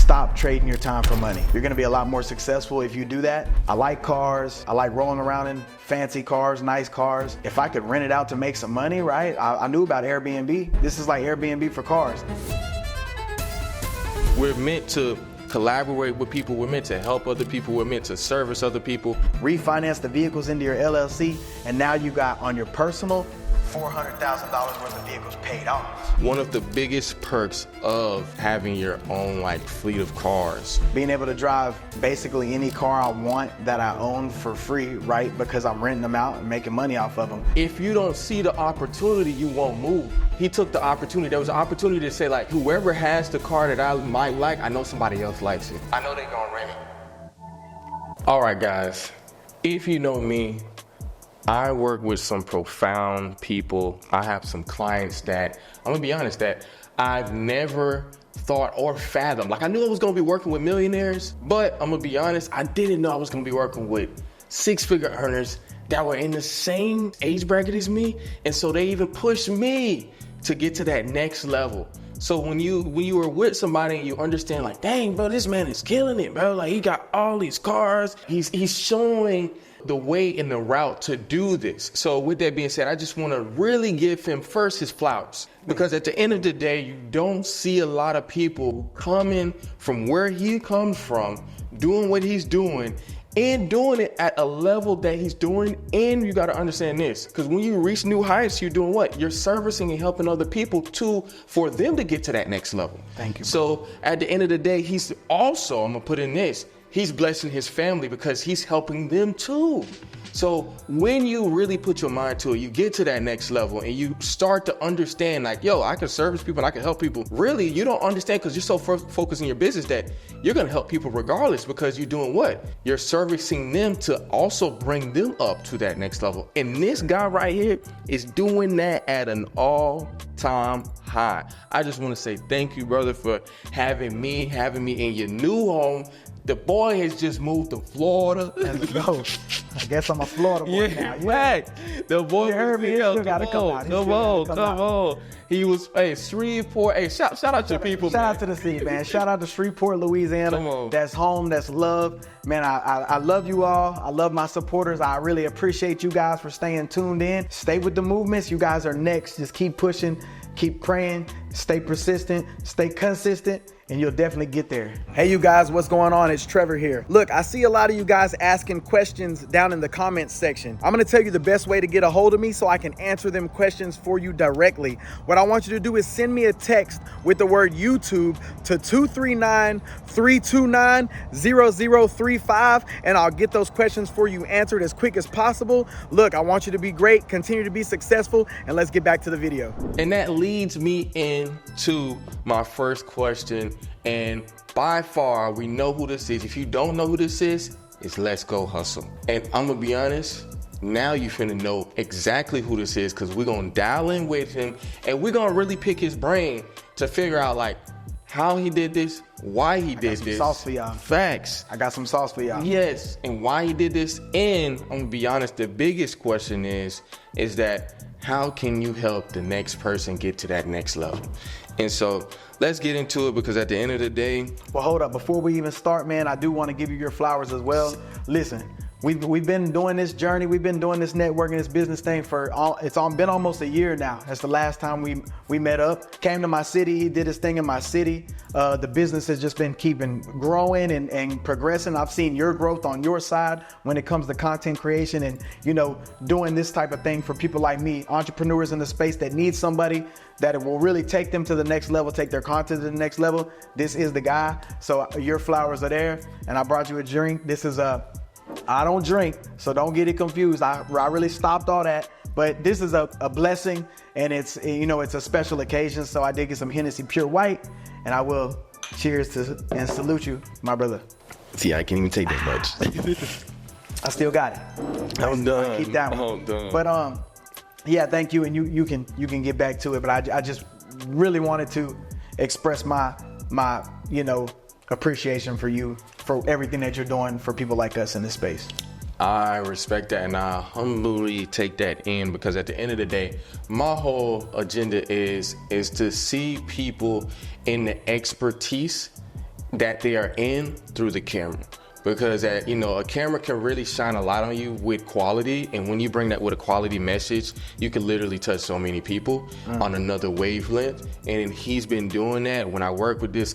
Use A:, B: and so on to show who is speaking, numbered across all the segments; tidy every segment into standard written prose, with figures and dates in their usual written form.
A: stop trading your time for money. You're gonna be a lot more successful if you do that. I like cars. I like rolling around in fancy cars, nice cars. If I could rent it out to make some money, right? I knew about Airbnb. This is like Airbnb for cars.
B: We're meant to collaborate with people. We're meant to help other people. We're meant to service other people.
A: Refinance the vehicles into your LLC, and now you got on your personal $400,000 worth of vehicles paid off.
B: One of the biggest perks of having your own fleet of cars.
A: Being able to drive basically any car I want that I own for free, right? Because I'm renting them out and making money off of them.
B: If you don't see the opportunity, you won't move. He took the opportunity. There was an opportunity to say whoever has the car that I might like, I know somebody else likes it. I know they're gonna rent it. All right, guys, if you know me, I work with some profound people. I have some clients that, I'm gonna be honest, that I've never thought or fathomed. I knew I was gonna be working with millionaires, but I'm gonna be honest, I didn't know I was gonna be working with six-figure earners that were in the same age bracket as me. And so they even pushed me to get to that next level. So when you are with somebody and you understand dang, bro, this man is killing it, bro. He got all these cars. He's showing the way and the route to do this. So with that being said, I just want to really give him first his flowers, because at the end of the day, you don't see a lot of people coming from where he comes from, doing what he's doing, and doing it at a level that he's doing. And you got to understand this, because when you reach new heights, you're doing what? You're servicing and helping other people too, for them to get to that next level.
A: Thank you.
B: So at the end of the day, he's also, I'm gonna put in this, he's blessing his family because he's helping them too. So when you really put your mind to it, you get to that next level and you start to understand yo, I can service people and I can help people. Really, you don't understand because you're so focused in your business that you're gonna help people regardless, because you're doing what? You're servicing them to also bring them up to that next level. And this guy right here is doing that at an all-time high. I just wanna say thank you, brother, for having me in your new home. The boy has just moved to Florida.
A: Let's go. I guess I'm a Florida boy now.
B: Right. The boy,
A: you heard me.
B: Come on. He was, Shreveport. Hey, shout out to people.
A: Shout out to the city, man. Shout out to Shreveport, Louisiana.
B: Come on.
A: That's home. That's love. Man, I love you all. I love my supporters. I really appreciate you guys for staying tuned in. Stay with the movements. You guys are next. Just keep pushing, keep praying, stay persistent, stay consistent, and you'll definitely get there. Hey, you guys, what's going on? It's Trevor here. Look, I see a lot of you guys asking questions down in the comments section. I'm gonna tell you the best way to get a hold of me so I can answer them questions for you directly. What I want you to do is send me a text with the word YouTube to 239-329-0035, and I'll get those questions for you answered as quick as possible. Look, I want you to be great, continue to be successful, and let's get back to the video.
B: And that leads me into my first question. And by far, we know who this is. If you don't know who this is, it's Let's Go Hustle. And I'm gonna be honest, now you finna know exactly who this is, because we're gonna dial in with him and we're gonna really pick his brain to figure out how he did this, why he did this.
A: Sauce for y'all.
B: Facts.
A: I got some sauce for y'all.
B: Yes, and why he did this. And I'm gonna be honest, the biggest question is that how can you help the next person get to that next level? And so let's get into it, because at the end of the day.
A: Well, hold up. Before we even start, man, I do want to give you your flowers as well. Listen, we've been doing this journey. We've been doing this networking, this business thing been almost a year now. That's the last time we met up. Came to my city. He did his thing in my city. The business has just been keeping growing and progressing. I've seen your growth on your side when it comes to content creation and, doing this type of thing for people like me, entrepreneurs in the space that need somebody that it will really take them to the next level, take their content to the next level. This is the guy. So your flowers are there, and I brought you a drink. This is I don't drink, so don't get it confused. I really stopped all that, but this is a blessing, and it's a special occasion. So I did get some Hennessy Pure White, and I will cheers to and salute you, my brother.
B: See, I can't even take that much.
A: I still got it.
B: I'm done.
A: Keep that one.
B: I'm done.
A: But yeah, thank you, and you can get back to it. But I just really wanted to express my appreciation for you, for everything that you're doing for people like us in this space.
B: I respect that, and I humbly take that in, because at the end of the day, my whole agenda is to see people in the expertise that they are in through the camera. Because a camera can really shine a light on you with quality, and when you bring that with a quality message, you can literally touch so many people on another wavelength. And he's been doing that. When I work with this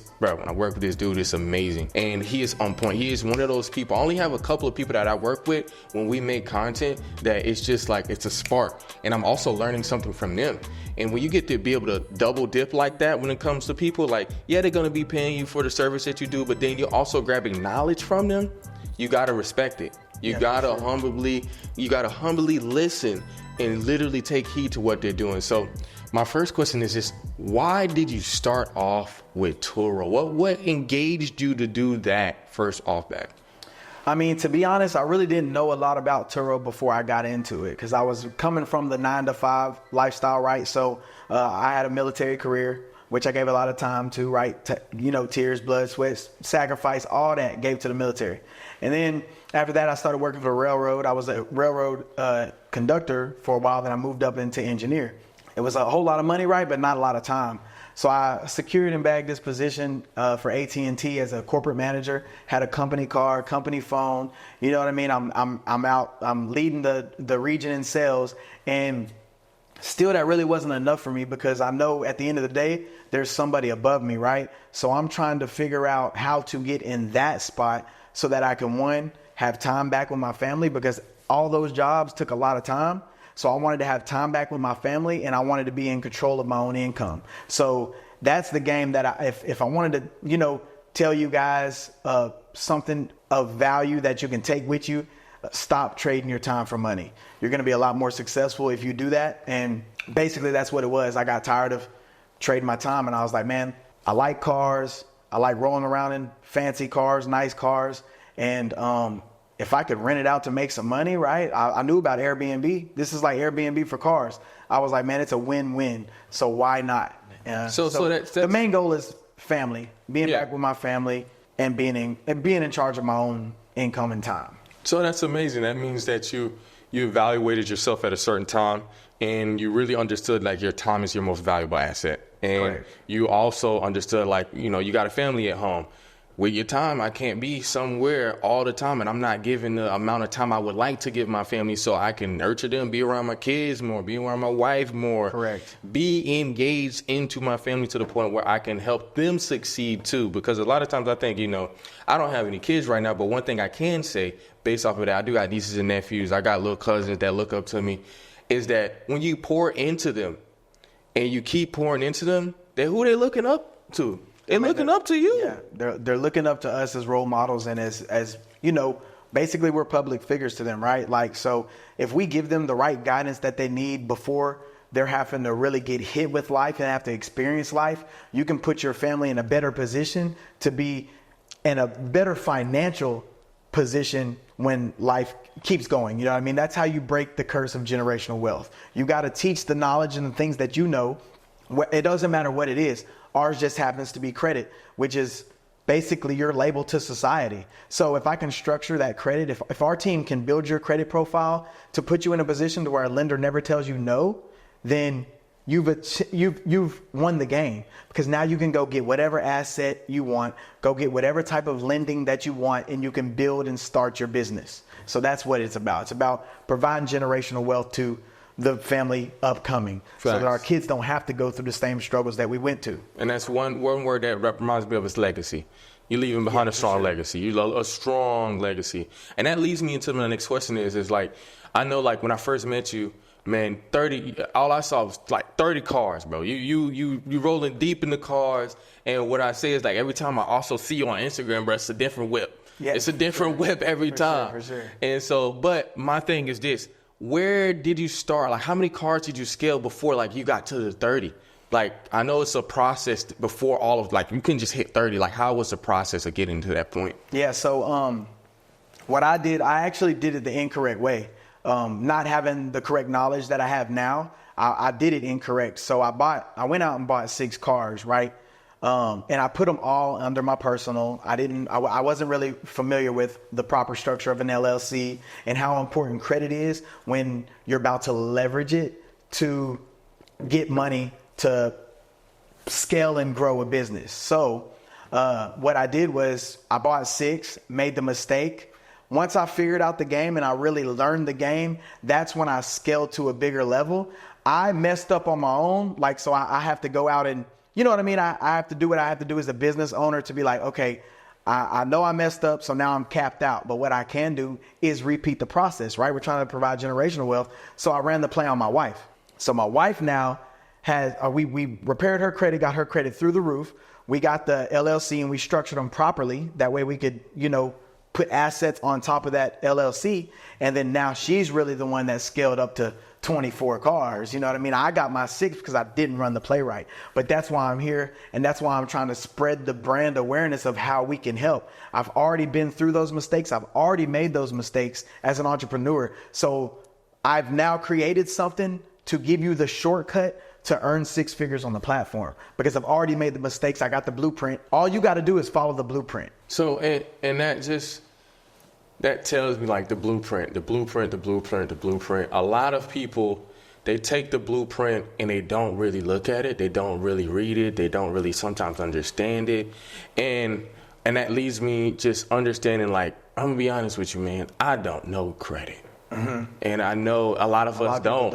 B: dude, it's amazing, and he is on point. He is one of those people. I only have a couple of people that I work with when we make content that it's just like it's a spark, and I'm also learning something from them. And when you get to be able to double dip like that when it comes to people, like, yeah, they're going to be paying you for the service that you do, but then you're also grabbing knowledge from them. You got to respect it. You got to humbly listen and literally take heed to what they're doing. So my first question is just, why did you start off with Turo? What engaged you to do that first off back?
A: I mean, to be honest, I really didn't know a lot about Turo before I got into it, because I was coming from the 9-to-5 lifestyle, right? So I had a military career, which I gave a lot of time to, right? Tears, blood, sweat, sacrifice, all that gave to the military. And then after that, I started working for the railroad. I was a railroad conductor for a while. Then I moved up into engineer. It was a whole lot of money, right? But not a lot of time. So I secured and bagged this position for AT&T as a corporate manager. Had a company car, company phone. You know what I mean? I'm out. I'm leading the region in sales, and still that really wasn't enough for me, because I know at the end of the day there's somebody above me, right? So I'm trying to figure out how to get in that spot so that I can, one, have time back with my family, because all those jobs took a lot of time. So I wanted to have time back with my family, and I wanted to be in control of my own income. So that's the game that if I wanted to, tell you guys something of value that you can take with you, stop trading your time for money. You're going to be a lot more successful if you do that. And basically that's what it was. I got tired of trading my time, and I was like, man, I like cars. I like rolling around in fancy cars, nice cars. And if I could rent it out to make some money, right? I knew about Airbnb. This is like Airbnb for cars. I was like, man, it's a win-win. So why not? So that's the main goal is family, being back with my family, and being in charge of my own income and time.
B: So that's amazing. That means that you evaluated yourself at a certain time, and you really understood like your time is your most valuable asset. And you also understood like, you got a family at home. With your time, I can't be somewhere all the time, and I'm not giving the amount of time I would like to give my family, so I can nurture them, be around my kids more, be around my wife more.
A: Correct.
B: Be engaged into my family to the point where I can help them succeed too. Because a lot of times I think, I don't have any kids right now, but one thing I can say based off of that, I do got nieces and nephews, I got little cousins that look up to me, is that when you pour into them and you keep pouring into them, who they looking up to? They're looking up to you.
A: Yeah, they're looking up to us as role models, and as basically we're public figures to them, right? Like, so if we give them the right guidance that they need before they're having to really get hit with life and have to experience life, you can put your family in a better position to be in a better financial position when life keeps going. You know what I mean? That's how you break the curse of generational wealth. You got to teach the knowledge and the things that you know. It doesn't matter what it is. Ours just happens to be credit, which is basically your label to society. So if I can structure that credit, if our team can build your credit profile to put you in a position to where a lender never tells you no, then you've won the game, because now you can go get whatever asset you want, go get whatever type of lending that you want, and you can build and start your business. So that's what it's about. It's about providing generational wealth to the family upcoming. Facts. So that our kids don't have to go through the same struggles that we went to.
B: And that's one word that reminds me of is legacy. You're leaving behind a strong legacy. You love a strong legacy. And that leads me into my next question is like, I know like when I first met you, man, all I saw was like 30 cars, bro. You rolling deep in the cars. And what I say is like every time I also see you on Instagram, bro, it's a different whip. Yeah. It's a different whip every time.
A: For sure.
B: And so, but my thing is this. Where did you start? Like, how many cars did you scale before, like, you got to the 30? Like, I know it's a process before all of, like, you couldn't just hit 30. Like, how was the process of getting to that point?
A: Yeah, so what I did, I actually did it the incorrect way. Not having the correct knowledge that I have now, I did it incorrect. So I went out and bought 6 cars, right? And I put them all under my personal. I wasn't really familiar with the proper structure of an LLC and how important credit is when you're about to leverage it to get money to scale and grow a business. So What I did was I bought 6, made the mistake. Once I figured out the game and I really learned the game, that's when I scaled to a bigger level. I messed up on my own. Like, so I have to go out and, you know what I mean? I have to do what I have to do as a business owner to be like, okay, I know I messed up, so now I'm capped out. But what I can do is repeat the process, right? We're trying to provide generational wealth. So I ran the play on my wife. So my wife now has, we repaired her credit, got her credit through the roof. We got the LLC and we structured them properly. That way we could, you know, put assets on top of that LLC. And then now she's really the one that scaled up to 24 cars. You know what I mean? I got my 6 because I didn't run the play right. But that's why I'm here. And that's why I'm trying to spread the brand awareness of how we can help. I've already been through those mistakes. I've already made those mistakes as an entrepreneur. So I've now created something to give you the shortcut to earn 6 figures on the platform, because I've already made the mistakes. I got the blueprint. All you got to do is follow the blueprint.
B: So, and that tells me like the blueprint. A lot of people, they take the blueprint and they don't really look at it. They don't really read it. They don't really sometimes understand it. And that leaves me just understanding, like, I'm gonna be honest with you, man, I don't know credit. Mm-hmm. And I know a lot of us don't.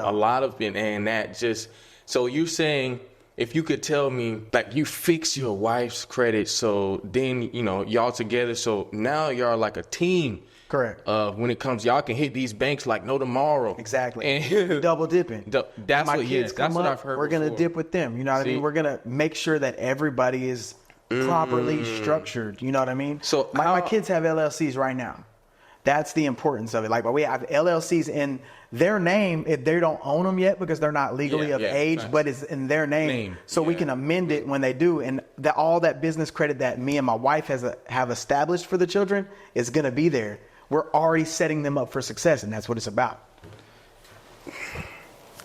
B: And that just, so you're saying, if you could tell me, like, you fix your wife's credit, so then, you know, y'all together, so now y'all like a team.
A: Correct.
B: When it comes, y'all can hit these banks like no tomorrow.
A: Exactly. And double dipping.
B: That's
A: my
B: what,
A: kids come
B: that's
A: up,
B: what I've heard.
A: We're going to dip with them. You know what I mean? We're going to make sure that everybody is properly structured. You know what I mean?
B: So
A: my kids have LLCs right now. That's the importance of it. Like, we have LLCs in their name if they don't own them yet because they're not legally of age, but it's in their name. So we can amend it when they do. And all that business credit that me and my wife have established for the children is going to be there. We're already setting them up for success, and that's what it's about.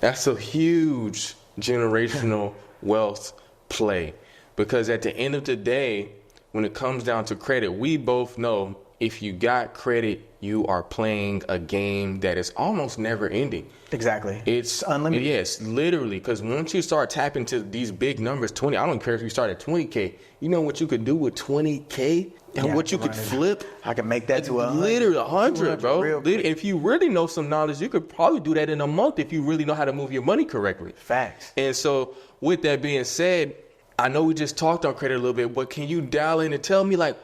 B: That's a huge generational wealth play, because at the end of the day, when it comes down to credit, we both know if you got credit, you are playing a game that is almost never ending.
A: Exactly.
B: It's
A: unlimited.
B: Yes, literally. Because once you start tapping to these big numbers, 20, I don't care if you start at 20K. You know what you could do with 20K and what you could flip?
A: I could make that to
B: literally 100, bro. If you really know some knowledge, you could probably do that in a month if you really know how to move your money correctly.
A: Facts.
B: And so with that being said, I know we just talked on credit a little bit, but can you dial in and tell me, like,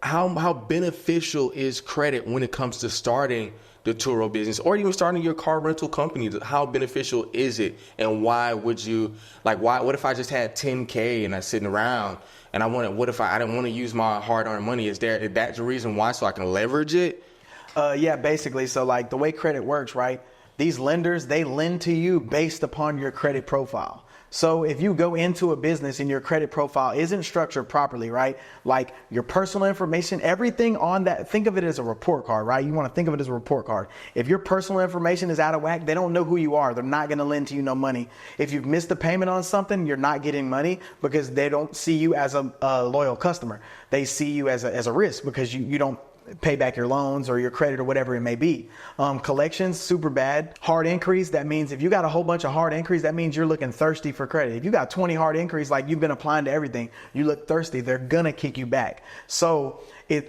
B: how beneficial is credit when it comes to starting the Turo business or even starting your car rental company? How beneficial is it? And why would you, like, what if I just had 10K and I'm sitting around and what if I didn't want to use my hard-earned money? Is that the reason why, so I can leverage it?
A: Yeah, basically. So, like, the way credit works, right? These lenders, they lend to you based upon your credit profile. So if you go into a business and your credit profile isn't structured properly, right? Like your personal information, everything on that, think of it as a report card, right? You want to think of it as a report card. If your personal information is out of whack, they don't know who you are. They're not going to lend to you no money. If you've missed a payment on something, you're not getting money because they don't see you as a loyal customer. They see you as a risk because you don't pay back your loans or your credit or whatever it may be. Collections, super bad. Hard inquiries, that means if you got a whole bunch of hard inquiries, that means you're looking thirsty for credit. If you got 20 hard inquiries, like you've been applying to everything, you look thirsty, they're gonna kick you back. So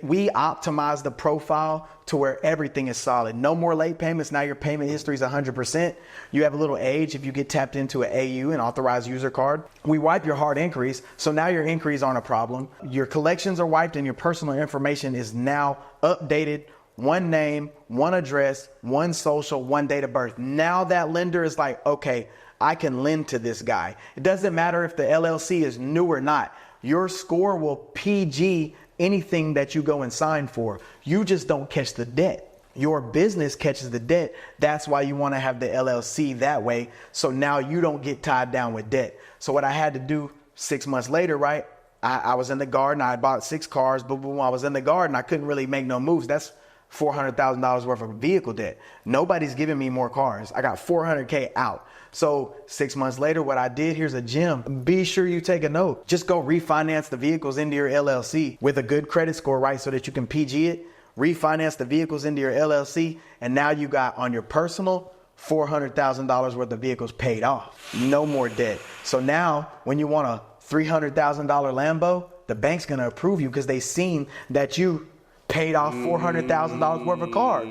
A: we optimize the profile to where everything is solid. No more late payments. Now your payment history is 100%. You have a little age if you get tapped into an AU, an authorized user card. We wipe your hard inquiries. So now your inquiries aren't a problem. Your collections are wiped and your personal information is now updated. One name, one address, one social, one date of birth. Now that lender is like, okay, I can lend to this guy. It doesn't matter if the LLC is new or not. Your score will PG anything that you go and sign for. You just don't catch the debt. Your business catches the debt. That's why you want to have the LLC that way. So now you don't get tied down with debt. So what I had to do 6 months later, right? I was in the garden. I bought 6 cars. Boom, boom. I was in the garden. I couldn't really make no moves. That's $400,000 worth of vehicle debt. Nobody's giving me more cars. I got $400K out. So 6 months later, what I did, here's a gem. Be sure you take a note. Just go refinance the vehicles into your LLC with a good credit score, right? So that you can PG it, refinance the vehicles into your LLC. And now you got on your personal $400,000 worth of vehicles paid off. No more debt. So now when you want a $300,000 Lambo, the bank's going to approve you because they seen that you paid off $400,000 worth of cars.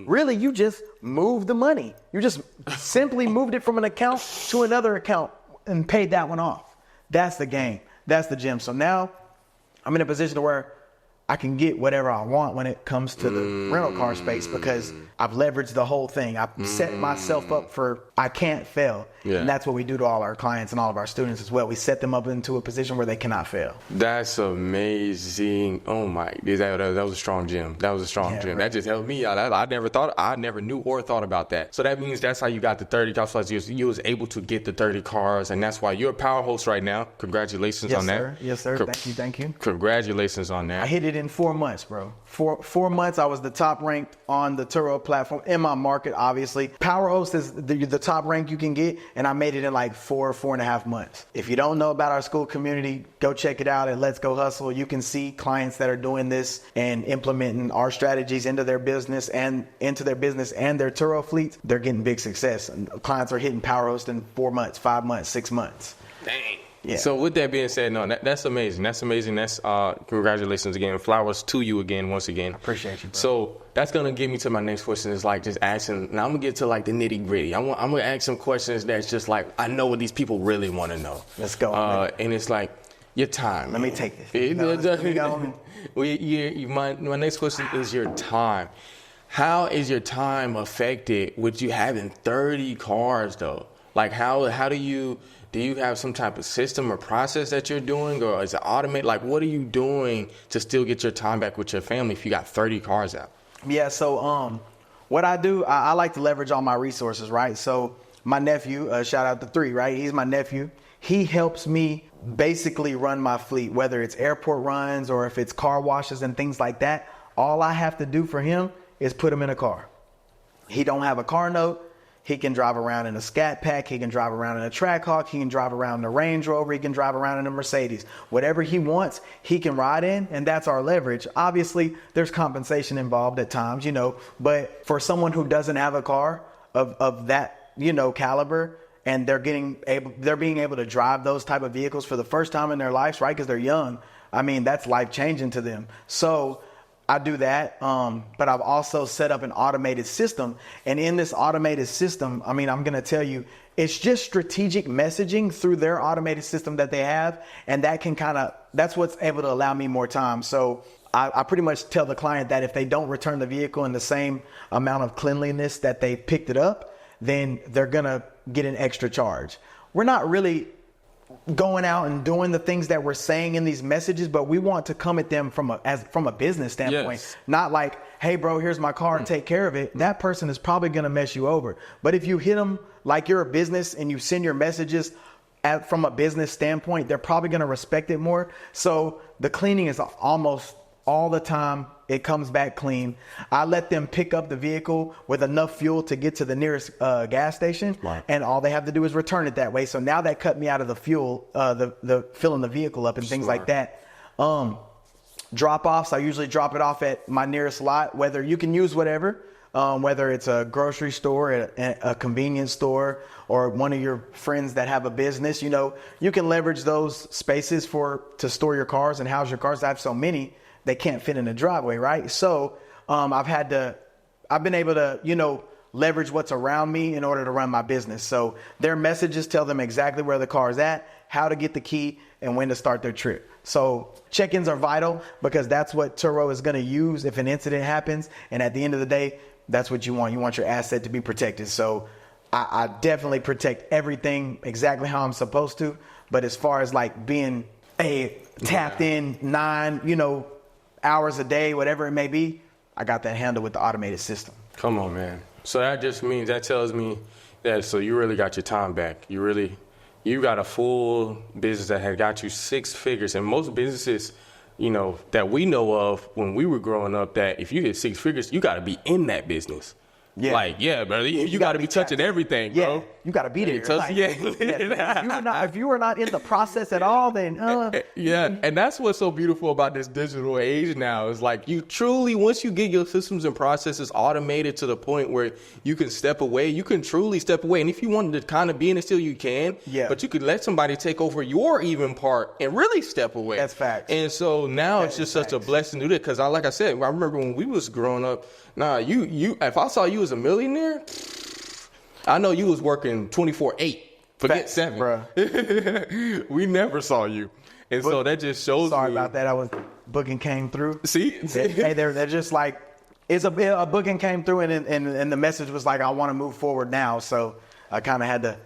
A: Really, you just moved the money. You just simply moved it from an account to another account and paid that one off. That's the game. That's the gem. So now I'm in a position where I can get whatever I want when it comes to the rental car space because I've leveraged the whole thing. I've set myself up for I can't fail.
B: Yeah.
A: And that's what we do to all our clients and all of our students as well. We set them up into a position where they cannot fail.
B: That's amazing. Oh my, that was a strong gem. That was a strong gem.
A: Right.
B: That just helped me out. I never knew or thought about that. So that means that's how you got the 30 cars. You was able to get the 30 cars, and that's why you're a power host right now. Congratulations on that.
A: Yes, sir. Thank you.
B: Congratulations on that.
A: I hit it in 4 months, bro. Four months, I was the top ranked on the Turo platform in my market, obviously. Power host is the top rank you can get, and I made it in like 4.5 months. If you don't know about our Skool community, go check it out at Let's Go Hustle. You can see clients that are doing this and implementing our strategies into their business and their Turo fleets. They're getting big success. And clients are hitting power host in 4 months, 5 months, 6 months.
B: Dang.
A: Yeah.
B: So with that being said, no, that's amazing. That's amazing. That's congratulations again. Flowers to you again, once again.
A: Appreciate you, bro.
B: So that's gonna get me to my next question. Is like just asking. Now I'm gonna get to like the nitty gritty. I'm gonna ask some questions that's just like I know what these people really want to know.
A: Let's go.
B: And it's like your time.
A: Let me take this.
B: My next question is your time. How is your time affected with you having 30 cars though? Like how do you have some type of system or process that you're doing, or is it automated? Like, what are you doing to still get your time back with your family if you got 30 cars out?
A: Yeah, so what I do, I like to leverage all my resources, right? So my nephew, shout out to 3, right? He's my nephew. He helps me basically run my fleet, whether it's airport runs or if it's car washes and things like that. All I have to do for him is put him in a car. He don't have a car note. He can drive around in a Scat Pack. He can drive around in a Trackhawk. He can drive around in a Range Rover. He can drive around in a Mercedes. Whatever he wants, he can ride in, and that's our leverage. Obviously, there's compensation involved at times, but for someone who doesn't have a car of that, caliber, and they're being able to drive those type of vehicles for the first time in their lives, right? Because they're young. I mean, that's life-changing to them. So I do that, but I've also set up an automated system. And in this automated system, I'm going to tell you, it's just strategic messaging through their automated system that they have. And that can that's what's able to allow me more time. So I pretty much tell the client that if they don't return the vehicle in the same amount of cleanliness that they picked it up, then they're going to get an extra charge. We're not really going out and doing the things that we're saying in these messages, but we want to come at them from a business standpoint. Yes. Not like, hey bro, here's my car and take care of it. That person is probably going to mess you over. But if you hit them like you're a business and you send your messages from a business standpoint, they're probably going to respect it more. So the cleaning is almost all the time. It comes back clean. I let them pick up the vehicle with enough fuel to get to the nearest gas station, right, and all they have to do is return it that way. So now that cut me out of the fuel, the filling the vehicle up and things like that. Drop-offs, I usually drop it off at my nearest lot, whether you can use whatever, whether it's a grocery store, a convenience store, or one of your friends that have a business. You can leverage those spaces to store your cars and house your cars. I have so many, they can't fit in the driveway, right? So I've been able to, leverage what's around me in order to run my business. So their messages tell them exactly where the car is at, how to get the key, and when to start their trip. So check-ins are vital because that's what Turo is going to use if an incident happens. And at the end of the day, that's what you want. You want your asset to be protected. So I definitely protect everything exactly how I'm supposed to. But as far as like being tapped in 9, hours a day, whatever it may be, I got that handled with the automated system.
B: Come on, man. So that tells me that, so you really got your time back. You got a full business that had got you 6 figures. And most businesses, that we know of when we were growing up, that if you get 6 figures, you got to be in that business. Yeah. Like, yeah, brother, you got to be touching everything, bro.
A: Yeah. you got to be there. Like,
B: yeah.
A: if you were not in the process at all, then
B: yeah. And that's what's so beautiful about this digital age now is like you truly, once you get your systems and processes automated to the point where you can step away, you can truly step away. And if you wanted to kind of be in it still, you can. Yeah. But you could let somebody take over your even part and really step away.
A: That's facts.
B: And so now it's just such a blessing to do that. Because like I said, I remember when we was growing up, you if I saw you as a millionaire, I know you was working 24/8. Forget 7. Bruh. We never saw you. And so that just shows
A: Sorry
B: me.
A: about that. Booking came through.
B: See?
A: Hey, they're just like, it's a booking came through and the message was like, I want to move forward now. So I kind of had to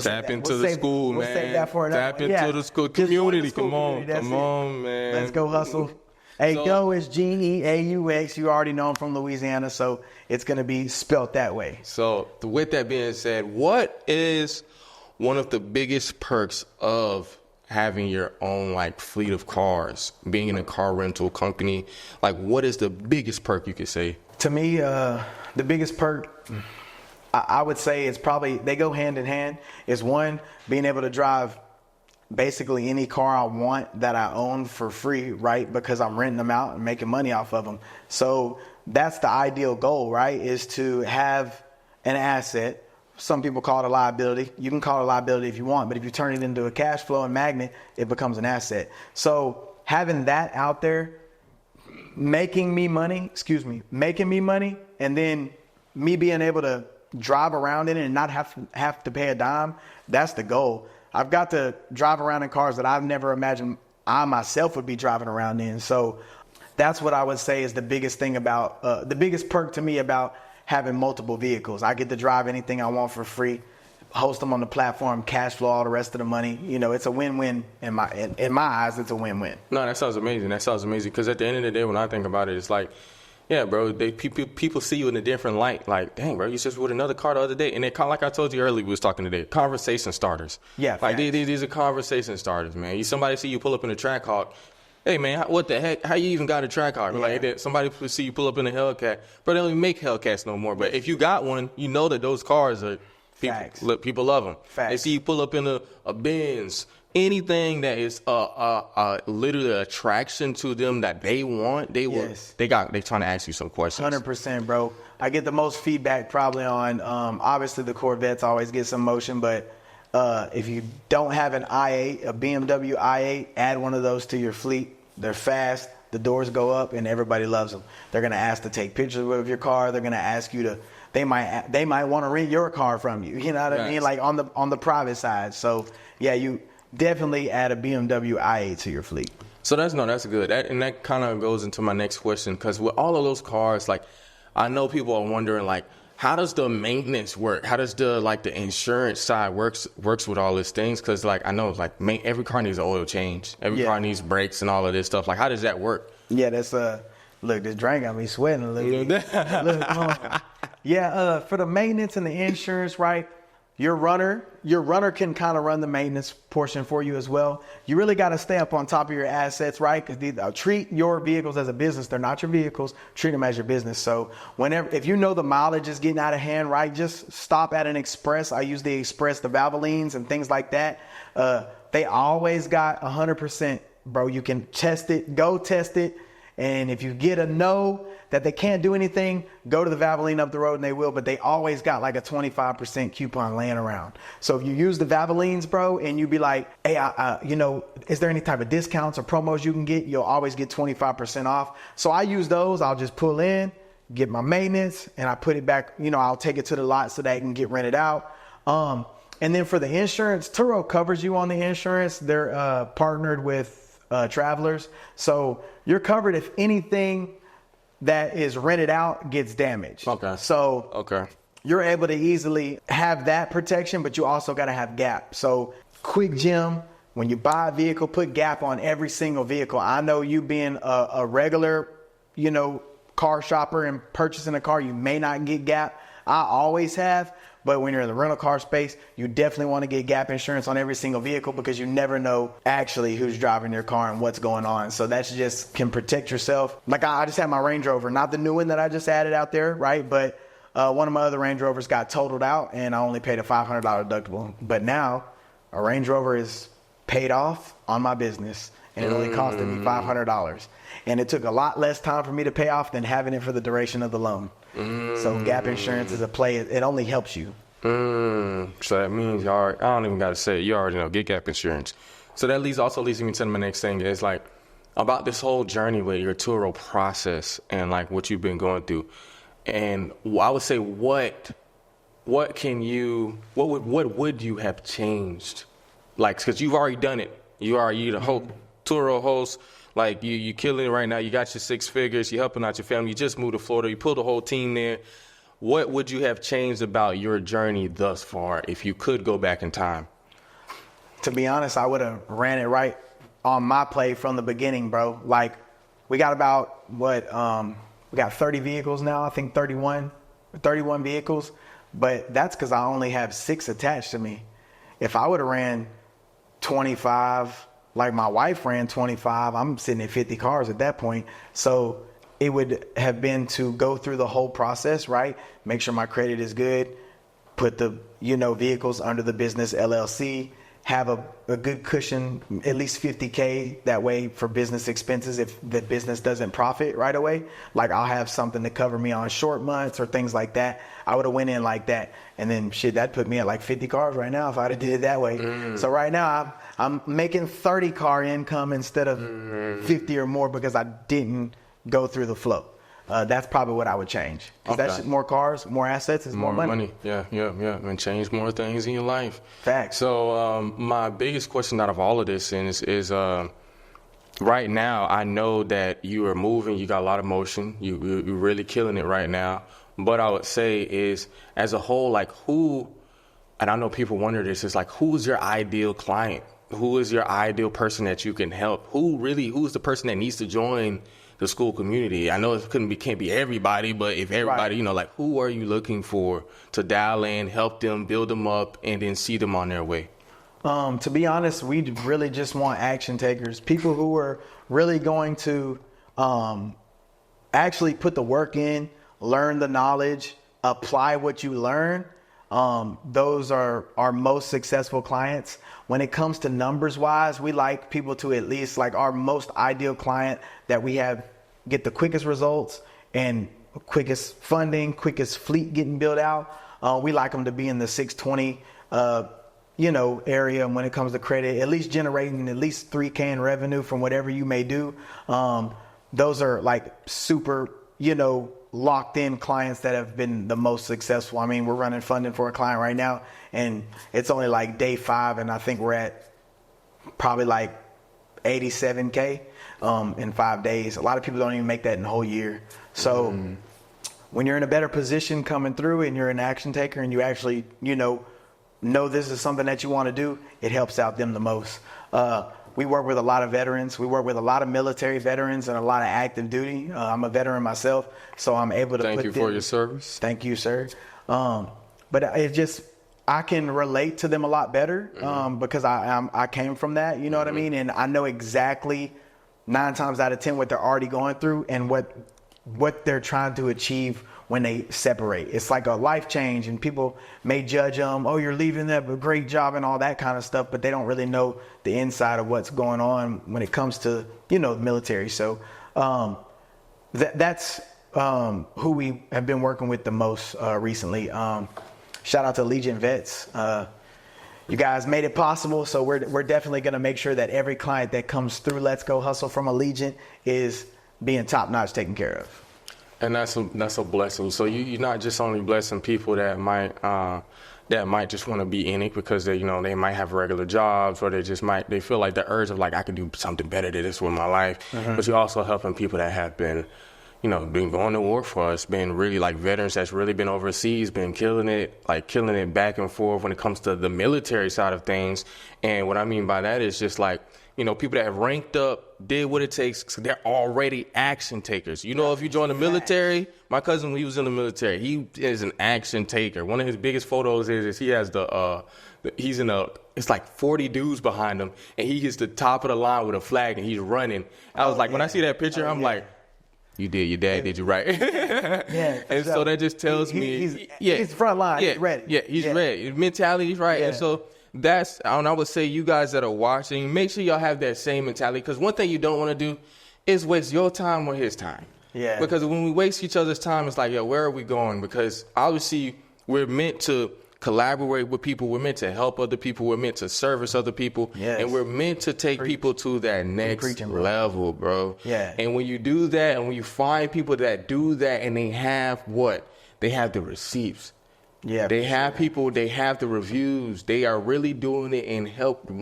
B: tap into the school, man.
A: We'll save that for another
B: Tap into the school community. Come on, man.
A: Let's go hustle. Hey, go is Geaux. You already know I'm from Louisiana, so it's going to be spelt that way.
B: So with that being said, what is one of the biggest perks of having your own like fleet of cars, being in a car rental company? Like, what is the biggest perk you could say?
A: To me, the biggest perk, I would say, is probably, they go hand in hand, is one, being able to drive basically any car I want that I own for free, right? Because I'm renting them out and making money off of them. So that's the ideal goal, right? Is to have an asset. Some people call it a liability. You can call it a liability if you want, but if you turn it into a cash flow and magnet, it becomes an asset. So having that out there, making me money, and then me being able to drive around in it and not have to pay a dime, that's the goal. I've got to drive around in cars that I've never imagined I myself would be driving around in. So that's what I would say is the biggest thing about, the biggest perk to me about having multiple vehicles. I get to drive anything I want for free, host them on the platform, cash flow all the rest of the money. You know, it's a win-win in my eyes. It's a win-win.
B: No, that sounds amazing. Because at the end of the day, when I think about it, it's like, yeah, bro, people see you in a different light. Like, dang, bro, you just with another car the other day. And they kind of, like I told you earlier, we was talking today, conversation starters.
A: Yeah.
B: Like, these are conversation starters, man. Somebody see you pull up in a Trackhawk. Hey, man, what the heck? How you even got a Trackhawk? Yeah. Like, somebody see you pull up in a Hellcat. But they don't even make Hellcats no more. But if you got one, you know that those cars are, people love them.
A: Facts.
B: They see you pull up in a Benz. Anything that is literally an attraction to them that they want, they trying to ask you some questions.
A: 100%, bro. I get the most feedback probably on obviously the Corvettes always get some motion, but if you don't have an i8, a BMW i8, add one of those to your fleet. They're fast, the doors go up, and everybody loves them. They're gonna ask to take pictures of your car. They're gonna ask you to. They might want to rent your car from you. You know what I mean? Like on the private side. So yeah, you definitely add a BMW i8 to your fleet.
B: So that's good. That kind of goes into my next question, because with all of those cars, like, I know people are wondering, like, how does the maintenance work? How does the insurance side works with all these things? Because, like, I know, like, every car needs an oil change. Every car needs brakes and all of this stuff. Like, how does that work?
A: Yeah, that's look, this drink got me sweating a little bit. For the maintenance and the insurance, right? Your runner can kind of run the maintenance portion for you as well. You really got to stay up on top of your assets, right? Because treat your vehicles as a business. They're not your vehicles. Treat them as your business. So if you know the mileage is getting out of hand, right, just stop at an Express. I use the Express, the Valvolines and things like that. They always got 100%, bro. You can test it. Go test it. And if you get a no that they can't do anything, go to the Valvoline up the road and they will. But they always got like a 25% coupon laying around. So if you use the Valvolines, bro, and you be like, hey, is there any type of discounts or promos you can get? You'll always get 25% off. So I use those. I'll just pull in, get my maintenance, and I put it back. I'll take it to the lot so that it can get rented out. And then for the insurance, Turo covers you on the insurance. They're partnered with Travelers. So you're covered if anything that is rented out gets damaged.
B: Okay.
A: So you're able to easily have that protection, but you also got to have gap. So quick gem, when you buy a vehicle, put gap on every single vehicle. I know you being a regular, car shopper and purchasing a car, you may not get gap. I always have. But when you're in the rental car space, you definitely want to get gap insurance on every single vehicle, because you never know actually who's driving your car and what's going on. So that's just can protect yourself. Like I just had my Range Rover, not the new one that I just added out there, right? But one of my other Range Rovers got totaled out, and I only paid a $500 deductible. But now a Range Rover is paid off on my business, and it only costed me $500. And it took a lot less time for me to pay off than having it for the duration of the loan. So gap insurance is a play. It only helps you.
B: So that means I don't even got to say it. You already know, get gap insurance. So that also leads me to my next thing is like about this whole journey with your Turo process and like what you've been going through. And I would say what would you have changed? Like, because you've already done it. You the whole Turo host. Like you killing it right now. You got your 6 figures. You're helping out your family. You just moved to Florida. You pulled the whole team there. What would you have changed about your journey thus far if you could go back in time?
A: To be honest, I would have ran it right on my play from the beginning, bro. Like, we got about we got 30 vehicles now. I think 31 vehicles. But that's because I only have 6 attached to me. If I would have ran 25, like my wife ran 25, I'm sitting at 50 cars at that point. So it would have been to go through the whole process, right? Make sure my credit is good, put the, vehicles under the business LLC, have a good cushion, at least $50K that way for business expenses if the business doesn't profit right away. Like, I'll have something to cover me on short months or things like that. I would have went in like that. And then that put me at like 50 cars right now if I'd have did it that way. So right now I'm making 30 car income instead of 50 or more because I didn't go through the flow. That's probably what I would change. Because that's more cars, more assets is more money.
B: Yeah. And change more things in your life.
A: Facts.
B: So my biggest question out of all of this is right now, I know that you are moving. You got a lot of motion. You're really killing it right now. But I would say is, as a whole, like who, and I know people wonder this, is like, who's your ideal client? Who is your ideal person that you can help? Who's the person that needs to join the Skool community? I know it can't be everybody, but if everybody,
A: right.
B: Like who are you looking for to dial in, help them, build them up, and then see them on their way?
A: To be honest, we really just want action takers, people who are really going to actually put the work in, learn the knowledge, apply what you learn. Those are our most successful clients. When it comes to numbers wise, we like people to at least, like, our most ideal client that we have get the quickest results and quickest funding, quickest fleet getting built out. We like them to be in the 620, area when it comes to credit, at least generating at least $3K in revenue from whatever you may do. Those are like super, locked in clients that have been the most successful. I mean, we're running funding for a client right now and it's only like day 5 and I think we're at probably like 87K in 5 days. A lot of people don't even make that in a whole year. So when you're in a better position coming through and you're an action taker and you actually, know this is something that you want to do, it helps out them the most. We work with a lot of veterans. We work with a lot of military veterans and a lot of active duty. I'm a veteran myself, so I'm able to
B: Thank you for your service.
A: Thank you, sir. But it just, I can relate to them a lot better because I came from that, you know what I mean? And I know exactly 9 times out of 10 what they're already going through and what they're trying to achieve when they separate. It's like a life change and people may judge them, oh, you're leaving that, a great job and all that kind of stuff, but they don't really know the inside of what's going on when it comes to, the military. So that's who we have been working with the most recently. Shout out to Legion Vets. You guys made it possible, so we're definitely going to make sure that every client that comes through Let's Go Hustle from Allegiant is being top-notch taken care of.
B: And that's a blessing. So you're not just only blessing people that might just want to be in it because they might have regular jobs or they feel like the urge of like, I could do something better than this with my life. But you're also helping people that have been going to war for us, been really like veterans that's really been overseas, been killing it back and forth when it comes to the military side of things. And what I mean by that is just like, people that have ranked up, did what it takes, so they're already action takers. If you join the military, my cousin, he was in the military, he is an action taker. One of his biggest photos is he has it's like 40 dudes behind him, and he gets the top of the line with a flag, and he's running. I was like, when I see that picture, I'm like, You did. Your dad did you right.
A: Yeah.
B: And so that just tells me,
A: he's front line.
B: Yeah,
A: He's ready.
B: Yeah, he's ready. His mentality is right.
A: Yeah.
B: And so I would say you guys that are watching, make sure y'all have that same mentality. Because one thing you don't want to do is waste your time or his time.
A: Yeah.
B: Because when we waste each other's time, it's like, yo, where are we going? Because obviously we're meant to collaborate with people. We're meant to help other people. We're meant to service other people.
A: Yes.
B: And we're meant to take people to that next level, bro.
A: Yeah.
B: And when you do that, and when you find people that do that, and they have what? They have the receipts.
A: Yeah.
B: They have people, they have the reviews. They are really doing it and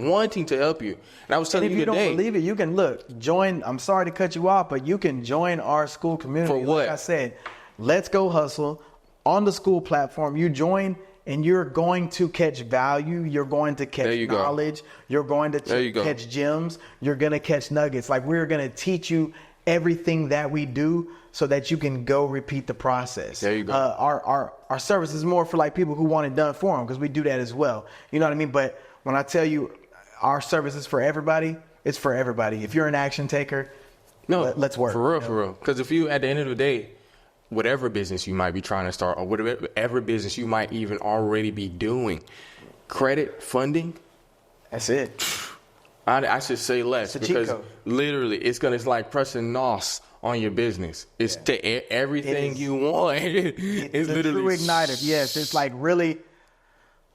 B: wanting to help you. And I was telling you today.
A: If you don't believe it, you can join. I'm sorry to cut you off, but you can join our Skool community.
B: For what?
A: Like I said, let's go hustle on the Skool platform. You join and you're going to catch value. You're going to catch knowledge. You're going to catch gems. You're going to catch nuggets. Like, we're going to teach you everything that we do so that you can go repeat the process.
B: There you go.
A: Our service is more for like people who want it done for them, because we do that as well. You know what I mean? But when I tell you our service is for everybody, it's for everybody. If you're an action taker, let's work.
B: For real, for real. Because if you, at the end of the day, whatever business you might be trying to start, or whatever business you might even already be doing, credit funding,
A: that's it.
B: I should say less, because literally it's like pressing NOS on your business. It's everything you want. It's literally
A: true igniter. Yes, it's like really.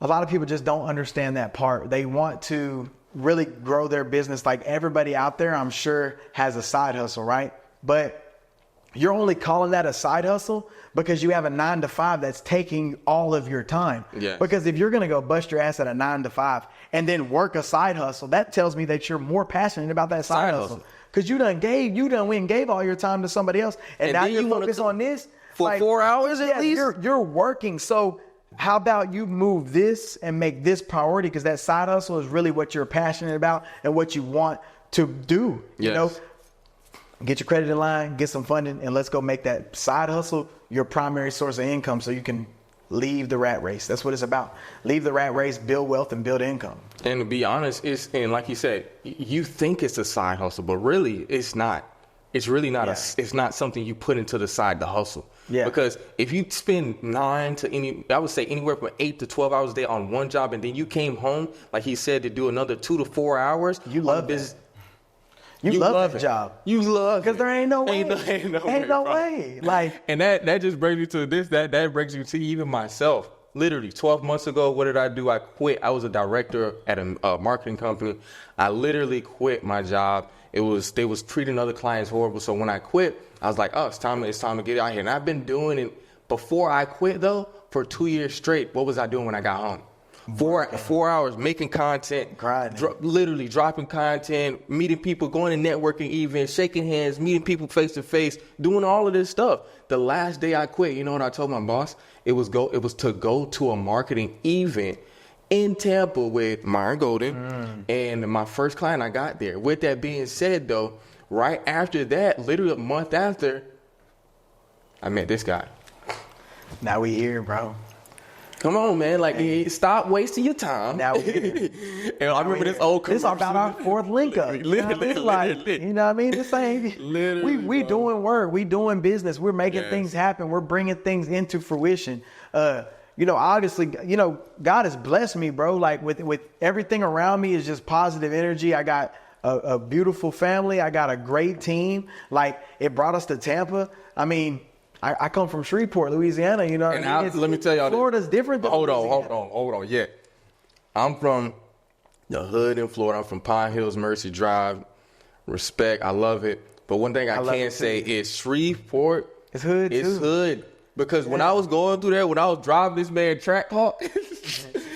A: A lot of people just don't understand that part. They want to really grow their business. Like everybody out there, I'm sure, has a side hustle, right? But you're only calling that a side hustle because you have a 9-to-5 that's taking all of your time.
B: Yes.
A: Because if you're going to go bust your ass at a 9-to-5 and then work a side hustle, that tells me that you're more passionate about that side hustle. Because you went and gave all your time to somebody else, and now you're focused on this
B: for 4 hours at least.
A: You're working. So how about you move this and make this priority? Because that side hustle is really what you're passionate about and what you want to do.
B: Yes.
A: You know, get your credit in line, get some funding, and let's go make that side hustle your primary source of income so you can leave the rat race. That's what it's about. Leave the rat race, build wealth, and build income.
B: And to be honest, and like you said, you think it's a side hustle, but really it's not. It's really not it's not something you put into the side to hustle.
A: Yeah.
B: Because if you spend I would say anywhere from 8 to 12 hours a day on one job, and then you came home, like he said, to do another 2 to 4 hours.
A: You love business. You love that job.
B: You love it.
A: Because there ain't no way.
B: Ain't no way.
A: Like,
B: and that just brings me to this. That brings me to even myself. Literally 12 months ago, what did I do? I quit. I was a director at a marketing company. I literally quit my job. They was treating other clients horrible. So when I quit, I was like, oh, it's time to get out here. And I've been doing it before I quit though for 2 years straight. What was I doing when I got home? 4 hours making content, literally dropping content, meeting people, going to networking events, shaking hands, meeting people face to face, doing all of this stuff. The last day I quit, you know what I told my boss? It was to go to a marketing event in Tampa with Myron Golden and my first client I got there. With that being said though, right after that, literally a month after, I met this guy.
A: Now we here, bro.
B: Come on, man. Like, stop wasting your time.
A: Now we're here.
B: And I remember this old commercial.
A: This is about our fourth link up. You know what I mean? This ain't, we doing work. We doing business. We're making things happen. We're bringing things into fruition. Obviously, God has blessed me, bro. Like with everything around me is just positive energy. I got a beautiful family. I got a great team. Like, it brought us to Tampa. I mean, I come from Shreveport, Louisiana, you know.
B: And let me tell y'all,
A: Florida's different than
B: Hold on. Yeah. I'm from the hood in Florida. I'm from Pine Hills, Mercy Drive. Respect. I love it. But one thing I can say is Shreveport.
A: It's hood.
B: It's hood. Because when I was going through there, when I was driving this man Trackhawk.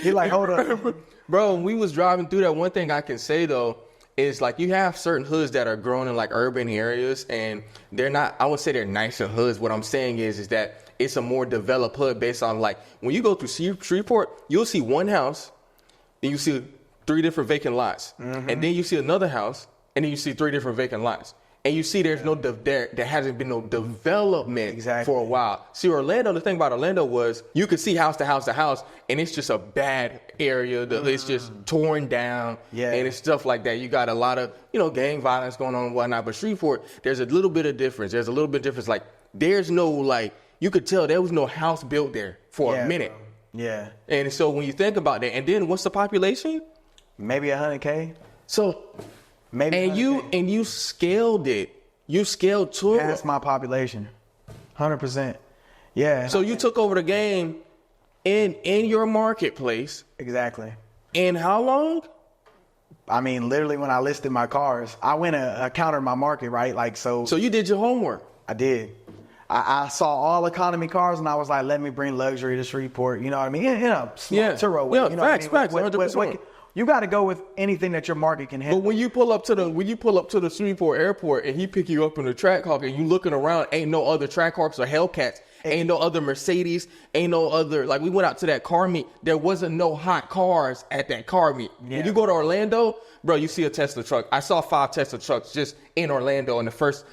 A: You're like, hold up.
B: Bro, when we was driving through that, one thing I can say though, is like you have certain hoods that are growing in like urban areas, and they're not, I would say they're nicer hoods. What I'm saying is that it's a more developed hood based on, like, when you go through Shreveport, you'll see one house, then you see 3 different vacant lots. Mm-hmm. And then you see another house, and then you see 3 different vacant lots. And you see there's there hasn't been no development
A: Exactly.
B: for a while. See, Orlando, the thing about Orlando was you could see house to house to house, and it's just a bad area. It's just torn down,
A: Yeah.
B: and it's stuff like that. You got a lot of, gang violence going on and whatnot. But Shreveport, there's a little bit of difference. There's a little bit of difference. Like, there's no, like, you could tell there was no house built there for a minute.
A: Bro. Yeah.
B: And so when you think about that, and then what's the population?
A: Maybe 100K.
B: So...
A: Maybe
B: And you scaled it. You scaled Turo.
A: past my population. 100%. Yeah.
B: So you took over the game in your marketplace.
A: Exactly.
B: In how long?
A: I mean, literally when I listed my cars, I went to counter my market, right? Like, so
B: you did your homework.
A: I did. I saw all economy cars and I was like, let me bring luxury to Shreveport. You know what I mean? Turo way.
B: Yeah,
A: you know what I mean?
B: facts, 100%.
A: You got to go with anything that your market can handle.
B: But when you pull up to the Shreveport airport and he pick you up in the track hawk and you looking around, ain't no other track hawks or Hellcats, ain't no other Mercedes, ain't no other, like we went out to that car meet, there wasn't no hot cars at that car meet.
A: Yeah.
B: When you go to Orlando, bro, you see a Tesla truck. I saw 5 Tesla trucks just in Orlando in the first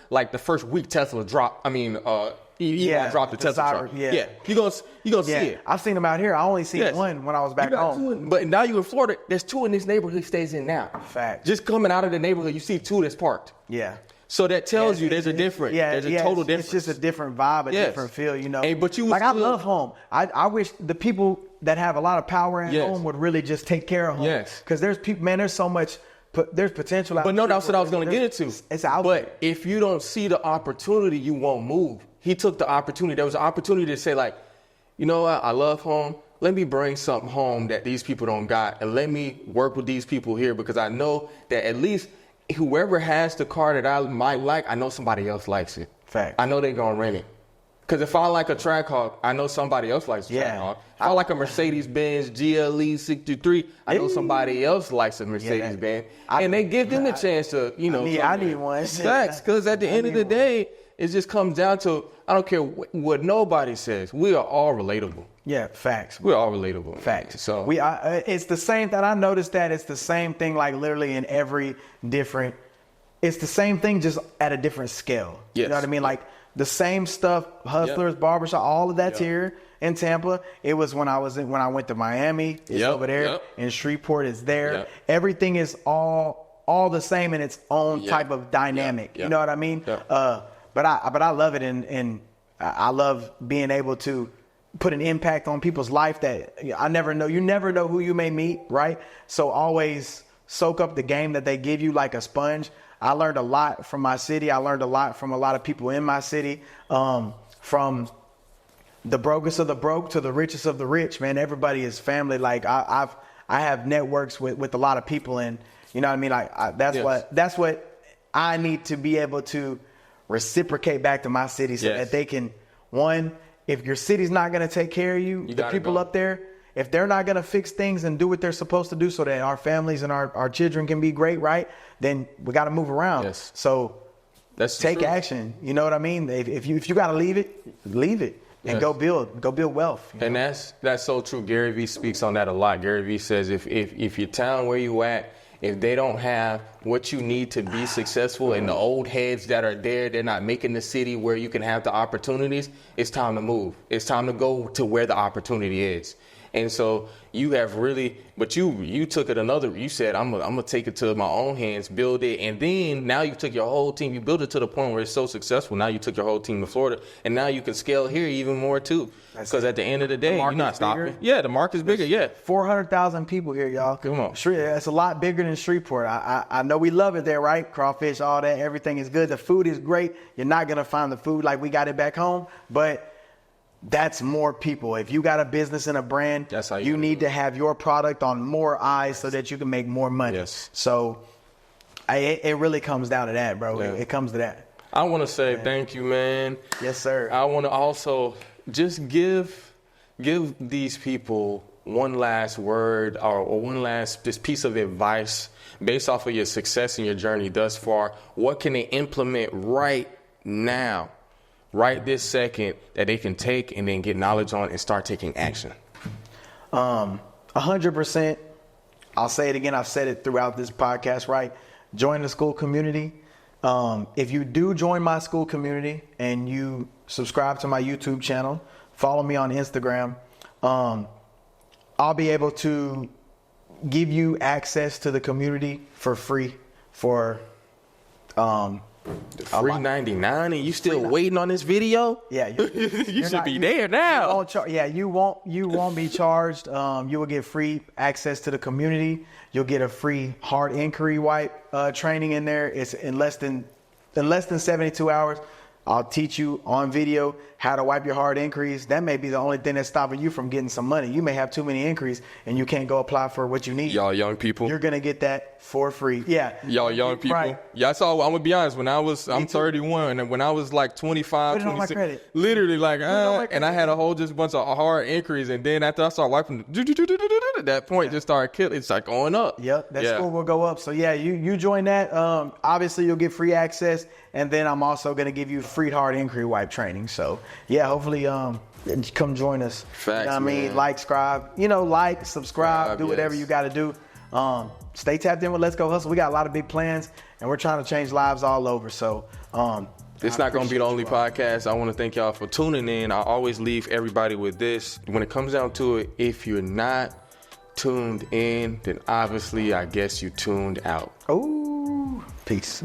B: week Tesla dropped. I mean, dropped the Tesla truck.
A: Yeah.
B: You gonna see it.
A: I've seen them out here. I only seen one when I was back home.
B: But now you in Florida, there's 2 in this neighborhood he stays in now.
A: Fact.
B: Just coming out of the neighborhood, you see 2 that's parked.
A: Yeah.
B: So that tells you there's a difference.
A: Yeah,
B: there's a total difference.
A: It's just a different vibe, a different feel, you know.
B: Hey, but you
A: like I love home. I wish the people that have a lot of power at home would really just take care of home.
B: Yes.
A: Because there's people, man. There's so much. There's potential.
B: But no, that's what I was going to get into.
A: It's out there.
B: But if you don't see the opportunity, you won't move. He took the opportunity. There was an opportunity to say, like, you know what? I love home. Let me bring something home that these people don't got, and let me work with these people here because I know that at least whoever has the car that I might like, I know somebody else likes it.
A: Fact.
B: I know they're going to rent it. Because if I like a Trackhawk, I know somebody else likes a Trackhawk. If I like a Mercedes-Benz GLE 63, I know somebody else likes a Mercedes-Benz. And they give them the chance to,
A: I need one.
B: Facts. Because at the end of the day, it just comes down to, I don't care what nobody says. We are all relatable.
A: Yeah, facts.
B: We're all relatable.
A: Facts.
B: So
A: it's the same that I noticed that it's the same thing, like literally in every different. It's the same thing, just at a different scale.
B: Yes.
A: You know what I mean? Like the same stuff, hustlers, barbershop, all of that's here in Tampa. It was when I went to Miami. It's over there. In Shreveport, it's there. Everything is all the same in its own type of dynamic. You know what I mean? But I love it, and I love being able to put an impact on people's life that I never know. You never know who you may meet, right? So always soak up the game that they give you like a sponge. I learned a lot from my city. I learned a lot from a lot of people in my city, from the brokest of the broke to the richest of the rich, man. Everybody is family. Like I have networks with a lot of people, and you know what I mean? Like that's what I need to be able to reciprocate back to my city so that they can, one, if your city's not going to take care of you, the people up there, if they're not going to fix things and do what they're supposed to do so that our families and our children can be great, right? Then we got to move around.
B: Yes.
A: So
B: that's
A: take action. You know what I mean? If you got to leave it and go build wealth.
B: And that's so true. Gary Vee speaks on that a lot. Gary Vee says if your town where you at, if they don't have what you need to be successful and the old heads that are there, they're not making the city where you can have the opportunities, it's time to move. It's time to go to where the opportunity is. And so you have really, but you took it you said, I'm going to take it to my own hands, build it. And then now you took your whole team, you built it to the point where it's so successful. Now you took your whole team to Florida, and now you can scale here even more too. Because at the end of the day, you're not stopping. Yeah, the market's bigger. Yeah.
A: 400,000 people here, y'all.
B: Come on.
A: It's a lot bigger than Shreveport. I know we love it there, right? Crawfish, all that, everything is good. The food is great. You're not going to find the food like we got it back home, but that's more people. If you got a business and a brand,
B: that's how
A: you need to have your product on more eyes so that you can make more money.
B: Yes.
A: So it really comes down to that, bro.
B: Yeah.
A: It comes to that.
B: I want to say thank you, man.
A: Yes, sir.
B: I want to also just give these people one last word or one last this piece of advice based off of your success and your journey thus far. What can they implement right now, right this second, that they can take and then get knowledge on and start taking action?
A: 100%. I'll say it again. I've said it throughout this podcast, right? Join the Skool community. If you do join my Skool community and you subscribe to my YouTube channel, follow me on Instagram, I'll be able to give you access to the community for free for
B: Free 99 and you still waiting on this video?
A: Yeah,
B: you should be there now.
A: You won't be charged. You will get free access to the community. You'll get a free hard inquiry wipe training in there. It's in less than 72 hours. I'll teach you on video how to wipe your hard inquiries. That may be the only thing that's stopping you from getting some money. You may have too many inquiries and you can't go apply for what you need.
B: Y'all young people.
A: You're going to get that for free. Yeah.
B: Y'all young people.
A: Right.
B: Yeah, I'm going to be honest. I'm 31 and when I was like 25, 26, literally like, and I had a whole just bunch of hard inquiries. And then after I started wiping, that point just started killing. It's like going up.
A: Yep. That score will go up. So yeah, you join that. Obviously you'll get free access. And then I'm also going to give you free hard inquiry wipe training. So yeah, hopefully come join us.
B: Facts,
A: you know what I mean? Like, subscribe, do whatever you got to do. Stay tapped in with Let's Go Hustle. We got a lot of big plans and we're trying to change lives all over. So
B: it's not going to be the only podcast. I want to thank y'all for tuning in. I always leave everybody with this. When it comes down to it, if you're not tuned in, then obviously I guess you tuned out.
A: Oh, peace.